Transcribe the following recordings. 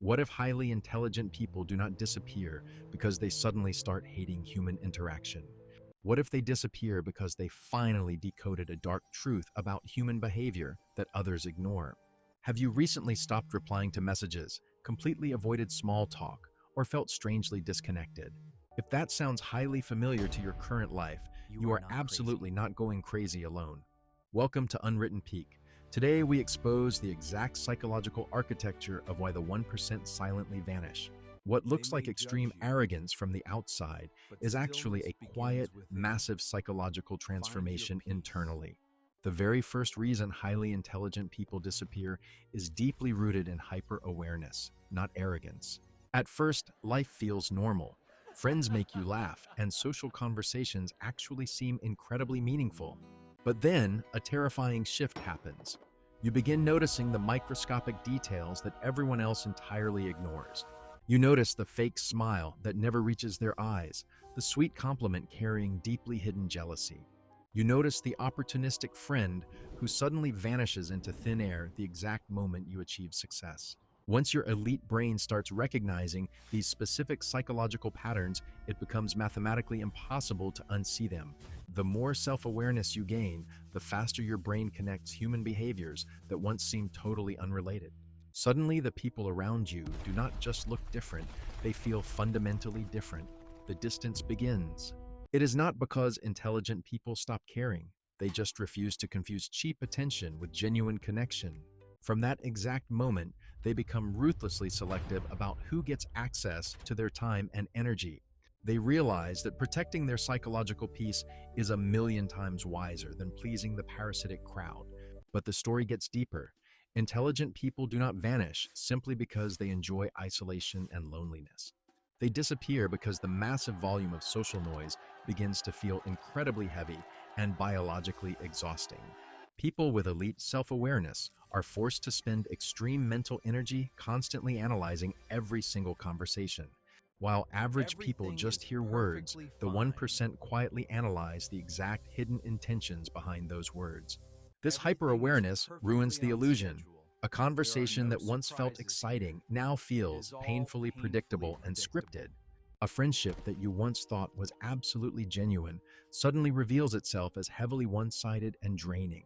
What if highly intelligent people do not disappear because they suddenly start hating human interaction? What if they disappear because they finally decoded a dark truth about human behavior that others ignore? Have you recently stopped replying to messages, completely avoided small talk, or felt strangely disconnected? If that sounds highly familiar to your current life, you are absolutely not going crazy alone. Welcome to Unwritten Peak. Today we expose the exact psychological architecture of why the 1% silently vanish. What looks like extreme arrogance from the outside is actually a quiet, massive psychological transformation internally. The very first reason highly intelligent people disappear is deeply rooted in hyper-awareness, not arrogance. At first, life feels normal. Friends make you laugh, and social conversations actually seem incredibly meaningful. But then, a terrifying shift happens. You begin noticing the microscopic details that everyone else entirely ignores. You notice the fake smile that never reaches their eyes, the sweet compliment carrying deeply hidden jealousy. You notice the opportunistic friend who suddenly vanishes into thin air the exact moment you achieve success. Once your elite brain starts recognizing these specific psychological patterns, it becomes mathematically impossible to unsee them. The more self-awareness you gain, the faster your brain connects human behaviors that once seemed totally unrelated. Suddenly, the people around you do not just look different, they feel fundamentally different. The distance begins. It is not because intelligent people stop caring. They just refuse to confuse cheap attention with genuine connection. From that exact moment, they become ruthlessly selective about who gets access to their time and energy. They realize that protecting their psychological peace is a million times wiser than pleasing the parasitic crowd. But the story gets deeper. Intelligent people do not vanish simply because they enjoy isolation and loneliness. They disappear because the massive volume of social noise begins to feel incredibly heavy and biologically exhausting. People with elite self-awareness are forced to spend extreme mental energy constantly analyzing every single conversation. While average people just hear words, the 1% quietly analyze the exact hidden intentions behind those words. This hyper-awareness ruins the illusion. A conversation that once felt exciting now feels painfully predictable and scripted. A friendship that you once thought was absolutely genuine suddenly reveals itself as heavily one-sided and draining.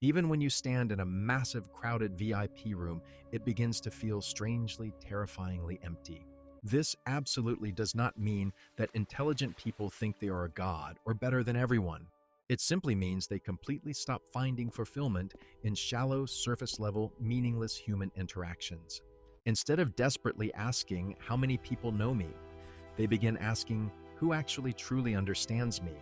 Even when you stand in a massive crowded VIP room, it begins to feel strangely, terrifyingly empty. This absolutely does not mean that intelligent people think they are a god or better than everyone. It simply means they completely stop finding fulfillment in shallow, surface-level, meaningless human interactions. Instead of desperately asking, "How many people know me?" they begin asking, "Who actually truly understands me?"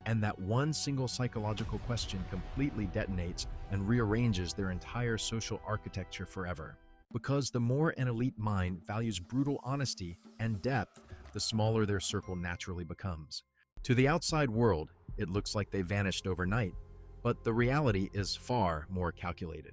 And that one single psychological question completely detonates and rearranges their entire social architecture forever. Because the more an elite mind values brutal honesty and depth, the smaller their circle naturally becomes. To the outside world, it looks like they vanished overnight, but the reality is far more calculated.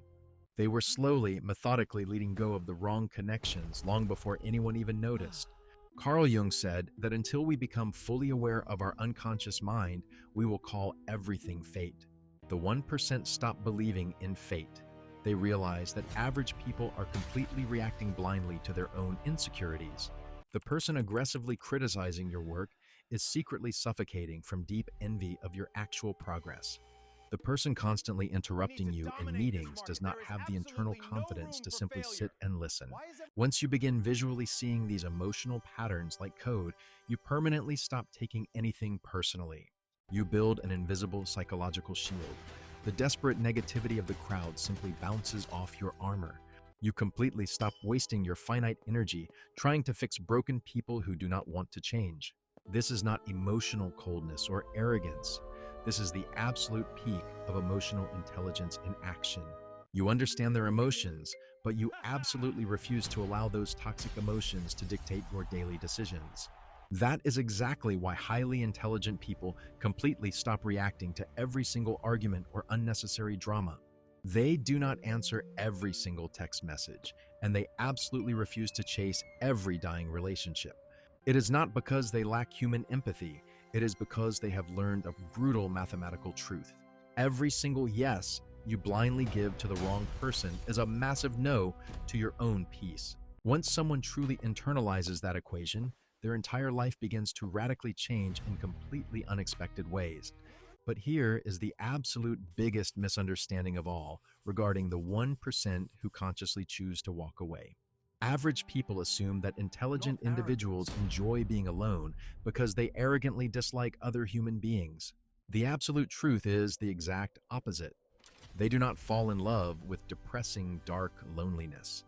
They were slowly, methodically letting go of the wrong connections long before anyone even noticed. Carl Jung said that until we become fully aware of our unconscious mind, we will call everything fate. The 1% stop believing in fate. They realize that average people are completely reacting blindly to their own insecurities. The person aggressively criticizing your work is secretly suffocating from deep envy of your actual progress. The person constantly interrupting you in meetings does not have the internal confidence to simply sit and listen. Once you begin visually seeing these emotional patterns like code, you permanently stop taking anything personally. You build an invisible psychological shield. The desperate negativity of the crowd simply bounces off your armor. You completely stop wasting your finite energy trying to fix broken people who do not want to change. This is not emotional coldness or arrogance. This is the absolute peak of emotional intelligence in action. You understand their emotions, but you absolutely refuse to allow those toxic emotions to dictate your daily decisions. That is exactly why highly intelligent people completely stop reacting to every single argument or unnecessary drama. They do not answer every single text message, and they absolutely refuse to chase every dying relationship. It is not because they lack human empathy, it is because they have learned a brutal mathematical truth. Every single yes you blindly give to the wrong person is a massive no to your own peace. Once someone truly internalizes that equation, their entire life begins to radically change in completely unexpected ways. But here is the absolute biggest misunderstanding of all regarding the 1% who consciously choose to walk away. Average people assume that intelligent individuals enjoy being alone because they arrogantly dislike other human beings. The absolute truth is the exact opposite. They do not fall in love with depressing, dark loneliness.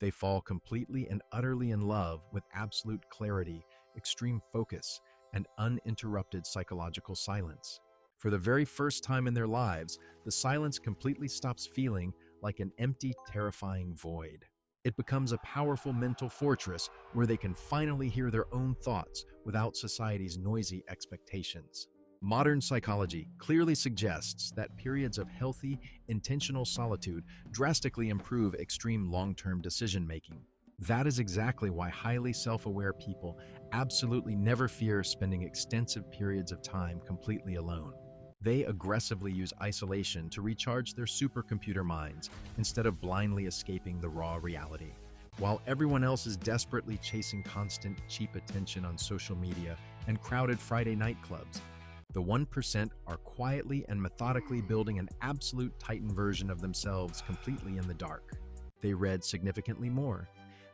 They fall completely and utterly in love with absolute clarity, extreme focus, and uninterrupted psychological silence. For the very first time in their lives, the silence completely stops feeling like an empty, terrifying void. It becomes a powerful mental fortress where they can finally hear their own thoughts without society's noisy expectations. Modern psychology clearly suggests that periods of healthy, intentional solitude drastically improve extreme long-term decision-making. That is exactly why highly self-aware people absolutely never fear spending extensive periods of time completely alone. They aggressively use isolation to recharge their supercomputer minds instead of blindly escaping the raw reality. While everyone else is desperately chasing constant, cheap attention on social media and crowded Friday nightclubs, the 1% are quietly and methodically building an absolute titan version of themselves completely in the dark. They read significantly more.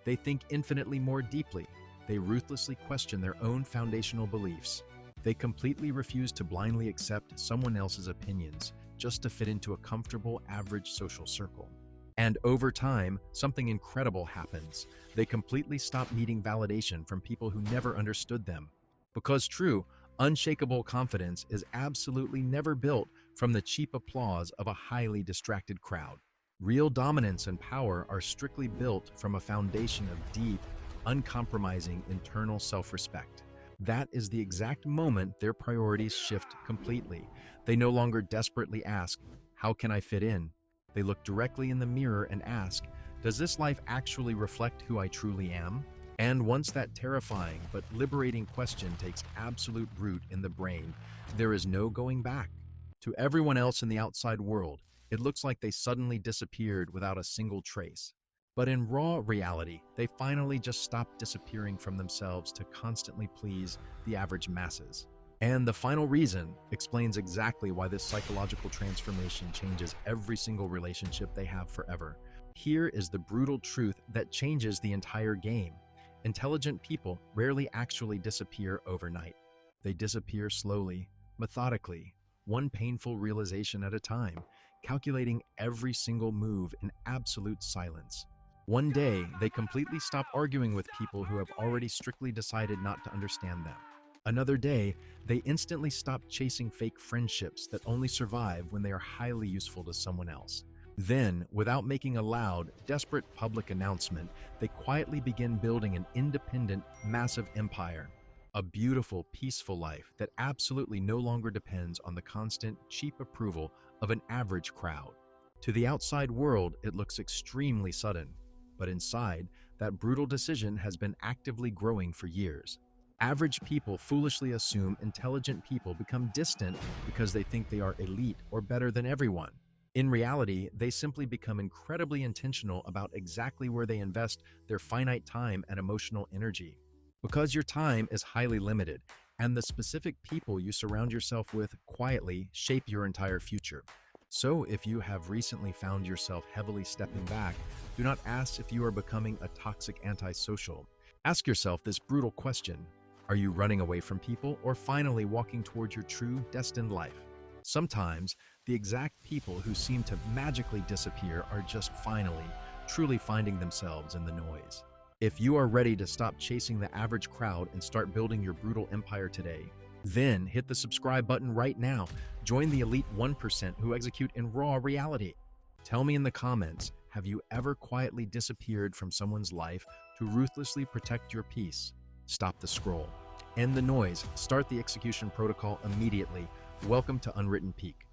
They think infinitely more deeply. They ruthlessly question their own foundational beliefs. They completely refuse to blindly accept someone else's opinions just to fit into a comfortable, average social circle. And over time, something incredible happens. They completely stop needing validation from people who never understood them. Because true, unshakable confidence is absolutely never built from the cheap applause of a highly distracted crowd. Real dominance and power are strictly built from a foundation of deep, uncompromising internal self-respect. That is the exact moment their priorities shift completely. They no longer desperately ask, "How can I fit in?" They look directly in the mirror and ask, "Does this life actually reflect who I truly am?" And once that terrifying but liberating question takes absolute root in the brain, there is no going back. To everyone else in the outside world, it looks like they suddenly disappeared without a single trace. But in raw reality, they finally just stopped disappearing from themselves to constantly please the average masses. And the final reason explains exactly why this psychological transformation changes every single relationship they have forever. Here is the brutal truth that changes the entire game. Intelligent people rarely actually disappear overnight. They disappear slowly, methodically, one painful realization at a time, calculating every single move in absolute silence. One day, they completely stop arguing with people who have already strictly decided not to understand them. Another day, they instantly stop chasing fake friendships that only survive when they are highly useful to someone else. Then, without making a loud, desperate public announcement, they quietly begin building an independent, massive empire. A beautiful, peaceful life that absolutely no longer depends on the constant, cheap approval of an average crowd. To the outside world, it looks extremely sudden. But inside, that brutal decision has been actively growing for years. Average people foolishly assume intelligent people become distant because they think they are elite or better than everyone. In reality, they simply become incredibly intentional about exactly where they invest their finite time and emotional energy. Because your time is highly limited, and the specific people you surround yourself with quietly shape your entire future. So if you have recently found yourself heavily stepping back, do not ask if you are becoming a toxic antisocial. Ask yourself this brutal question: are you running away from people or finally walking towards your true, destined life? Sometimes, the exact people who seem to magically disappear are just finally, truly finding themselves in the noise. If you are ready to stop chasing the average crowd and start building your brutal empire today, then hit the subscribe button right now. Join the elite 1% who execute in raw reality. Tell me in the comments, have you ever quietly disappeared from someone's life to ruthlessly protect your peace? Stop the scroll. End the noise. Start the execution protocol immediately. Welcome to Unwritten Peak.